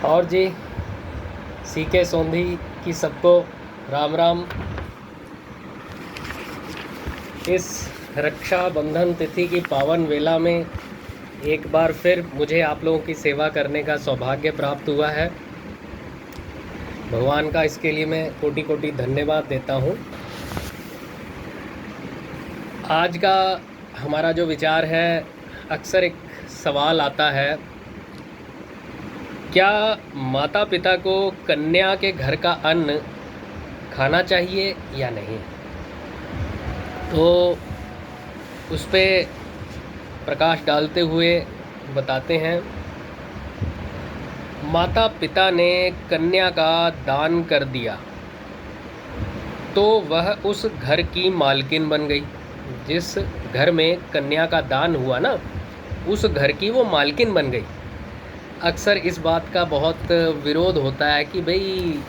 और जी, सीके सोंधी की सबको राम राम। इस रक्षाबंधन तिथि की पावन वेला में एक बार फिर मुझे आप लोगों की सेवा करने का सौभाग्य प्राप्त हुआ है। भगवान का इसके लिए मैं कोटि कोटि धन्यवाद देता हूँ। आज का हमारा जो विचार है, अक्सर एक सवाल आता है, क्या माता पिता को कन्या के घर का अन्न खाना चाहिए या नहीं। तो उस पे प्रकाश डालते हुए बताते हैं, माता पिता ने कन्या का दान कर दिया तो वह उस घर की मालकिन बन गई। जिस घर में कन्या का दान हुआ ना, उस घर की वो मालकिन बन गई। अक्सर इस बात का बहुत विरोध होता है कि भाई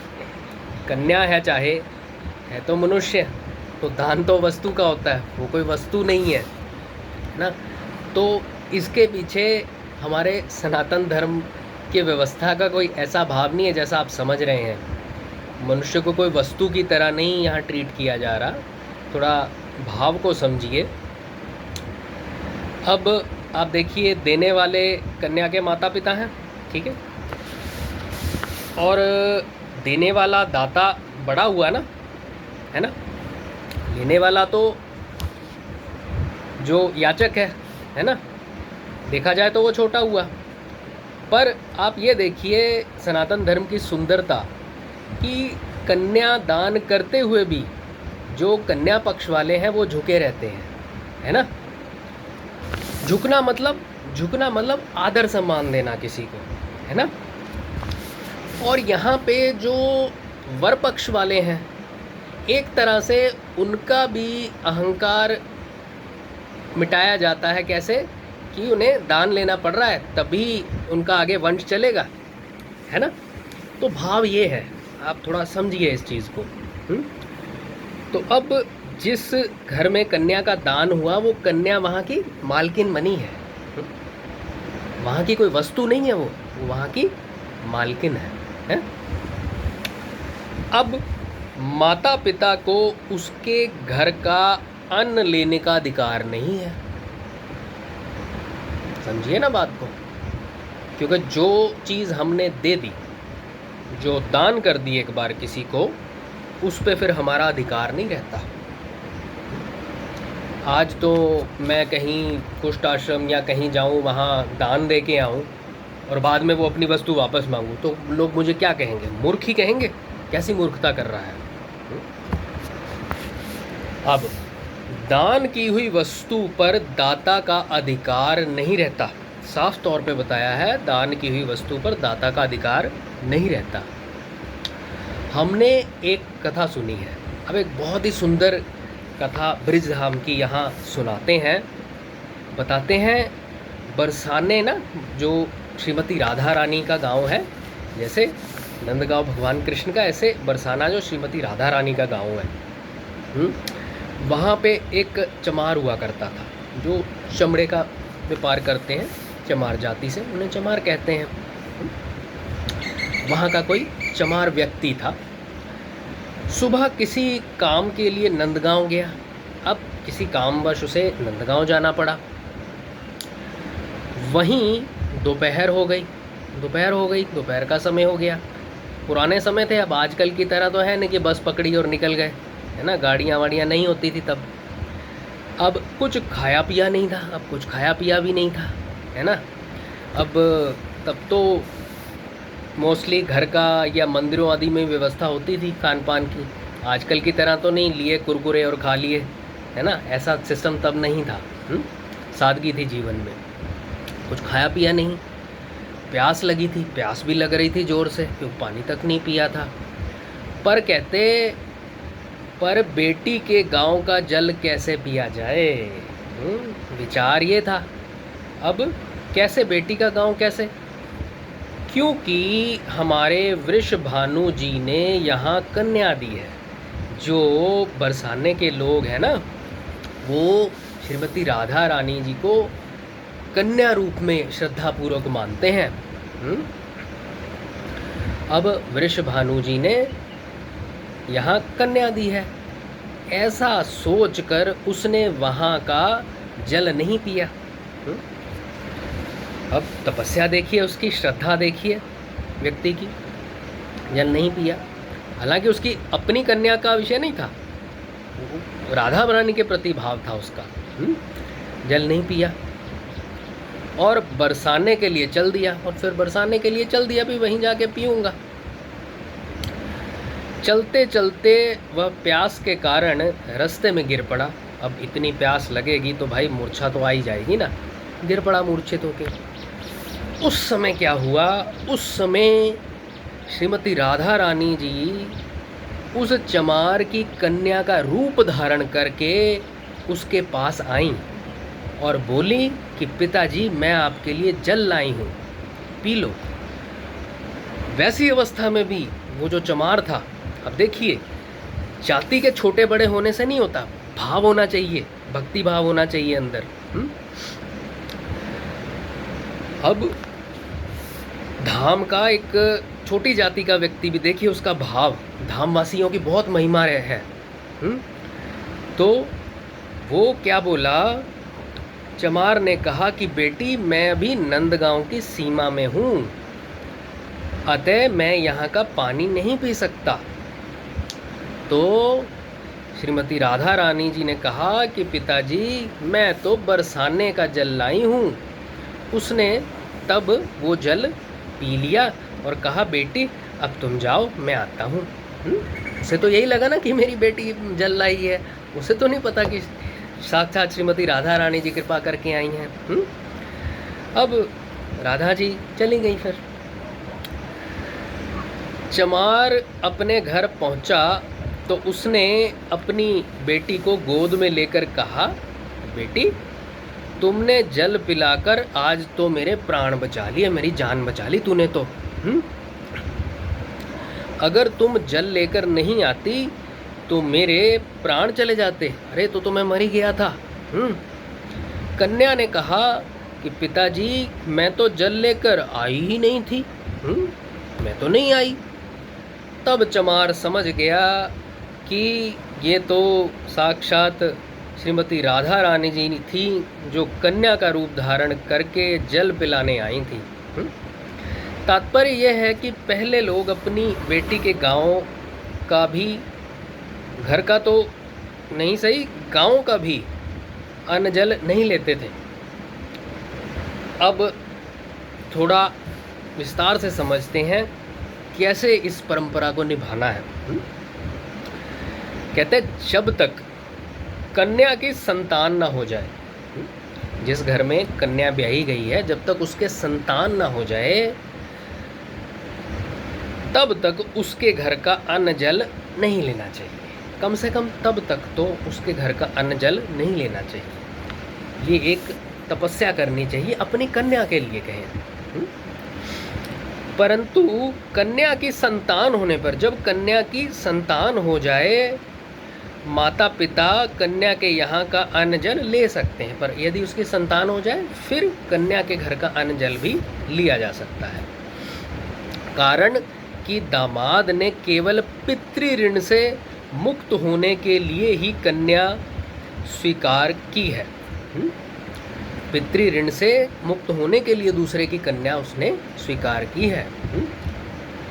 कन्या है, चाहे है तो मनुष्य, तो दान तो वस्तु का होता है, वो कोई वस्तु नहीं है ना। तो इसके पीछे हमारे सनातन धर्म की व्यवस्था का कोई ऐसा भाव नहीं है जैसा आप समझ रहे हैं। मनुष्य को कोई वस्तु की तरह नहीं यहाँ ट्रीट किया जा रहा, थोड़ा भाव को समझिए। अब आप देखिए, देने वाले कन्या के माता पिता हैं, ठीक है, और देने वाला दाता बड़ा हुआ ना, है ना। लेने वाला तो जो याचक है ना, देखा जाए तो वो छोटा हुआ। पर आप ये देखिए सनातन धर्म की सुंदरता कि कन्या दान करते हुए भी जो कन्या पक्ष वाले हैं वो झुके रहते हैं, है ना। झुकना मतलब आदर सम्मान देना किसी को, है ना। और यहाँ पे जो वर पक्ष वाले हैं, एक तरह से उनका भी अहंकार मिटाया जाता है। कैसे कि उन्हें दान लेना पड़ रहा है, तभी उनका आगे वंश चलेगा, है ना। तो भाव ये है, आप थोड़ा समझिए इस चीज़ को। तो अब जिस घर में कन्या का दान हुआ, वो कन्या वहाँ की मालकिन बनी है। वहाँ की कोई वस्तु नहीं है, वो वहाँ की मालकिन है? अब माता पिता को उसके घर का अन्न लेने का अधिकार नहीं है। समझिए ना बात को, क्योंकि जो चीज़ हमने दे दी, जो दान कर दी एक बार किसी को, उस पे फिर हमारा अधिकार नहीं रहता। आज तो मैं कहीं कुष्ठ आश्रम या कहीं जाऊं, वहाँ दान दे के आऊँ और बाद में वो अपनी वस्तु वापस मांगूँ, तो लोग मुझे क्या कहेंगे? मूर्ख ही कहेंगे। कैसी मूर्खता कर रहा है। अब दान की हुई वस्तु पर दाता का अधिकार नहीं रहता। साफ तौर पे बताया है, दान की हुई वस्तु पर दाता का अधिकार नहीं रहता। हमने एक कथा सुनी है, अब एक बहुत ही सुंदर कथा ब्रिजधाम की यहाँ सुनाते हैं। बताते हैं, बरसाने ना, जो श्रीमती राधा रानी का गांव है, जैसे नंदगांव भगवान कृष्ण का, ऐसे बरसाना जो श्रीमती राधा रानी का गांव है, वहाँ पे एक चमार हुआ करता था, जो चमड़े का व्यापार करते हैं, चमार जाति से, उन्हें चमार कहते हैं। वहाँ का कोई चमार व्यक्ति था। सुबह किसी काम के लिए नंदगांव गया। अब किसी कामवश उसे नंदगांव जाना पड़ा। वहीं दोपहर हो गई, दोपहर का समय हो गया। पुराने समय थे, अब आजकल की तरह तो है नहीं कि बस पकड़ी और निकल गए, है ना। गाड़ियाँ वाड़ियाँ नहीं होती थी तब। अब कुछ खाया पिया नहीं था, अब कुछ खाया पिया भी नहीं था, है ना। अब तब तो मोस्टली घर का या मंदिरों आदि में व्यवस्था होती थी खान पान की। आजकल की तरह तो नहीं, लिए कुरकुरे और खा लिए, है ना। ऐसा सिस्टम तब नहीं था। सादगी थी जीवन में। कुछ खाया पिया नहीं, प्यास लगी थी, प्यास भी लग रही थी ज़ोर से, क्योंकि पानी तक नहीं पिया था। पर कहते, पर बेटी के गांव का जल कैसे पिया जाए। विचार ये था। अब कैसे बेटी का गांव कैसे? क्योंकि हमारे वृषभानु जी ने यहाँ कन्या दी है। जो बरसाने के लोग हैं ना, वो श्रीमती राधा रानी जी को कन्या रूप में श्रद्धापूर्वक मानते हैं। अब वृषभानु जी ने यहाँ कन्या दी है, ऐसा सोचकर उसने वहाँ का जल नहीं पिया। अब तपस्या देखिए, उसकी श्रद्धा देखिए व्यक्ति की, जल नहीं पिया। हालांकि उसकी अपनी कन्या का विषय नहीं था, राधा रानी के प्रति भाव था उसका। जल नहीं पिया और बरसाने के लिए चल दिया, और फिर बरसाने के लिए चल दिया भी, वहीं जाके पीऊँगा। चलते चलते वह प्यास के कारण रास्ते में गिर पड़ा। अब इतनी प्यास लगेगी तो भाई मूर्छा तो आ ही जाएगी ना, गिर पड़ा मूर्छित होके। उस समय क्या हुआ, उस समय श्रीमती राधा रानी जी उस चमार की कन्या का रूप धारण करके उसके पास आईं और बोली कि पिताजी मैं आपके लिए जल लाई हूँ, पी लो। वैसी अवस्था में भी वो जो चमार था, अब देखिए जाति के छोटे बड़े होने से नहीं होता, भाव होना चाहिए, भक्ति भाव होना चाहिए अंदर। अब धाम का एक छोटी जाति का व्यक्ति भी देखिए उसका भाव, धामवासियों की बहुत महिमा है। तो वो क्या बोला, चमार ने कहा कि बेटी मैं अभी नंदगांव की सीमा में हूँ, अतः मैं यहाँ का पानी नहीं पी सकता। तो श्रीमती राधा रानी जी ने कहा कि पिताजी मैं तो बरसाने का जल लाई हूँ। उसने तब वो जल पी लिया और कहा बेटी अब तुम जाओ, मैं आता हूँ। उसे तो यही लगा ना कि मेरी बेटी जल लाई है, उसे तो नहीं पता कि साक्षात श्रीमती राधा रानी जी कृपा करके आई हैं। अब राधा जी चली गई। फिर चमार अपने घर पहुंचा तो उसने अपनी बेटी को गोद में लेकर कहा, बेटी तुमने जल पिलाकर आज तो मेरे प्राण बचा लिए, मेरी जान बचा ली तूने तो। अगर तुम जल लेकर नहीं आती तो मेरे प्राण चले जाते, अरे तो मैं मर ही गया था। कन्या ने कहा कि पिताजी मैं तो जल लेकर आई ही नहीं थी, मैं तो नहीं आई। तब चमार समझ गया कि ये तो साक्षात श्रीमती राधा रानी जी थी जो कन्या का रूप धारण करके जल पिलाने आई थी। तात्पर्य यह है कि पहले लोग अपनी बेटी के गांव का भी, घर का तो नहीं सही, गांव का भी अन्न जल नहीं लेते थे। अब थोड़ा विस्तार से समझते हैं कैसे इस परंपरा को निभाना है। कहते जब तक कन्या की संतान ना हो जाए, जिस घर में कन्या ब्याही गई है जब तक उसके संतान ना हो जाए तब तक उसके घर का अन्न जल नहीं लेना चाहिए। कम से कम तब तक तो उसके घर का अन्न जल नहीं लेना चाहिए। ये एक तपस्या करनी चाहिए अपनी कन्या के लिए कहें। परंतु कन्या की संतान होने पर, जब कन्या की संतान हो जाए, माता पिता कन्या के यहाँ का अन्न जल ले सकते हैं, पर यदि उसकी संतान हो जाए फिर कन्या के घर का अन्न जल भी लिया जा सकता है। कारण कि दामाद ने केवल पितृ ऋण से मुक्त होने के लिए ही कन्या स्वीकार की है। पितृ ऋण से मुक्त होने के लिए दूसरे की कन्या उसने स्वीकार की है।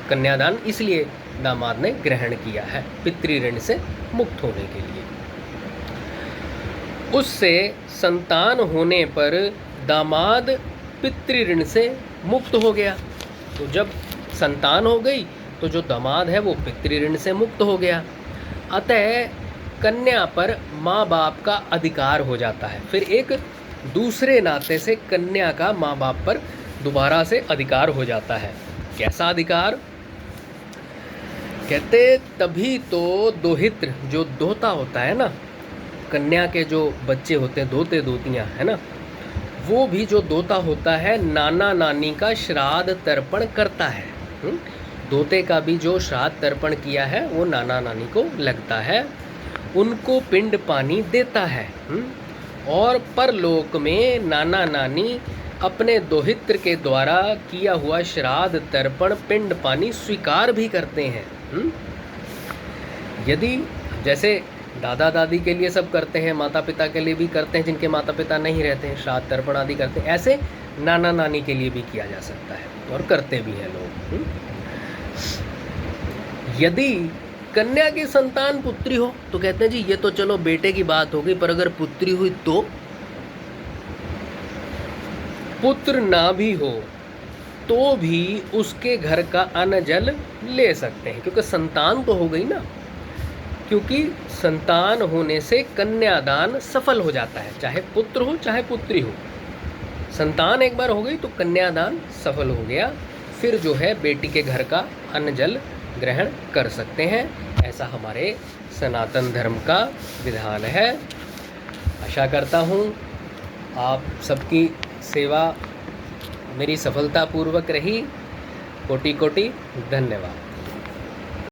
कन्यादान इसलिए दामाद ने ग्रहण किया है, पितृ ऋण से मुक्त होने के लिए। उससे संतान होने पर दामाद पितृ ऋण से मुक्त हो गया। तो जब संतान हो गई तो जो दामाद है वो पितृ ऋण से मुक्त हो गया। अतः कन्या पर माँ बाप का अधिकार हो जाता है। फिर एक दूसरे नाते से कन्या का माँ बाप पर दोबारा से अधिकार हो जाता है। कैसा अधिकार? कहते तभी तो दोहित्र, जो दोता होता है ना, कन्या के जो बच्चे होते हैं, दोते दोतियाँ है ना, वो भी जो दोता होता है नाना नानी का श्राद्ध तर्पण करता है। दोते का भी जो श्राद्ध तर्पण किया है वो नाना नानी को लगता है, उनको पिंड पानी देता है। और परलोक में नाना नानी अपने दोहित्र के द्वारा किया हुआ श्राद्ध तर्पण पिंड पानी स्वीकार भी करते हैं। यदि जैसे दादा दादी के लिए सब करते हैं, माता पिता के लिए भी करते हैं, जिनके माता पिता नहीं रहते हैं श्राद्ध तर्पण आदि करते हैं, ऐसे नाना नानी के लिए भी किया जा सकता है और करते भी हैं लोग। यदि कन्या की संतान पुत्री हो तो कहते हैं जी ये तो चलो बेटे की बात हो गई, पर अगर पुत्री हुई तो पुत्र ना भी हो तो भी उसके घर का अन्न जल ले सकते हैं, क्योंकि संतान तो हो गई ना। क्योंकि संतान होने से कन्यादान सफल हो जाता है, चाहे पुत्र हो चाहे पुत्री हो। संतान एक बार हो गई तो कन्यादान सफल हो गया, फिर जो है बेटी के घर का अन्न जल ग्रहण कर सकते हैं। ऐसा हमारे सनातन धर्म का विधान है। आशा करता हूँ आप सबकी सेवा मेरी सफलतापूर्वक रही। कोटि कोटि धन्यवाद।